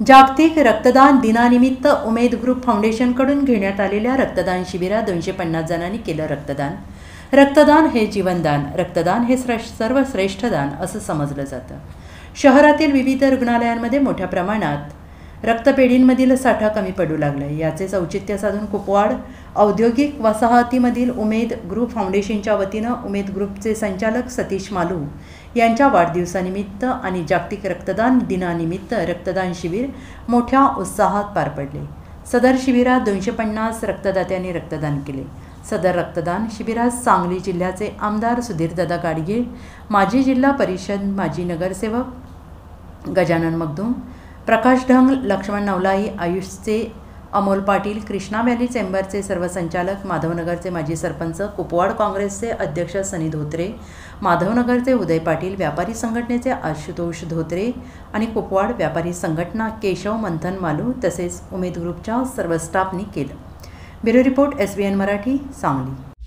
जागतिक रक्तदान दिनानिमित्त उमेद ग्रुप फाउंडेशनकडून घेण्यात आलेल्या रक्तदान शिबिरात 250 जणांनी केलं रक्तदान। रक्तदान हे जीवनदान, रक्तदान हे सर्वश्रेष्ठ दान असं समजलं जातं। शहरातील विविध रुग्णालयांमध्ये मोठ्या प्रमाणात रक्तपेढींमधील साठा कमी पडू लागला आहे। याचेच औचित्य साधून कुपवाड औद्योगिक वसाहतीमधील उमेद ग्रुप फाउंडेशनच्या वतीनं उमेद ग्रुपचे संचालक सतीश मालू यांच्या वाढदिवसानिमित्त आणि जागतिक रक्तदान दिनानिमित्त रक्तदान शिबिर मोठ्या उत्साहात पार पडले। सदर शिबिरात 250 रक्तदात्यांनी रक्तदान केले। सदर रक्तदान शिबिरात सांगली जिल्ह्याचे आमदार सुधीरदादा गाडगीळ, माजी जिल्हा परिषद माजी नगरसेवक गजानन मगदूम, प्रकाश ढंग, लक्ष्मण नवलाई, आयुषचे अमोल पाटील, कृष्णा व्हॅली चेंबरचे सर्व संचालक, माधवनगरचे माजी सरपंच, कुपवाड काँग्रेसचे अध्यक्ष सनी धोत्रे, माधवनगरचे उदय पाटील, व्यापारी संघटनेचे आशुतोष धोत्रे आणि कुपवाड व्यापारी संघटना केशव मंथन मालू तसेच उमेद ग्रुपच्या सर्व स्टाफनी केलं। Bureau report SBN Marathi, Sangli.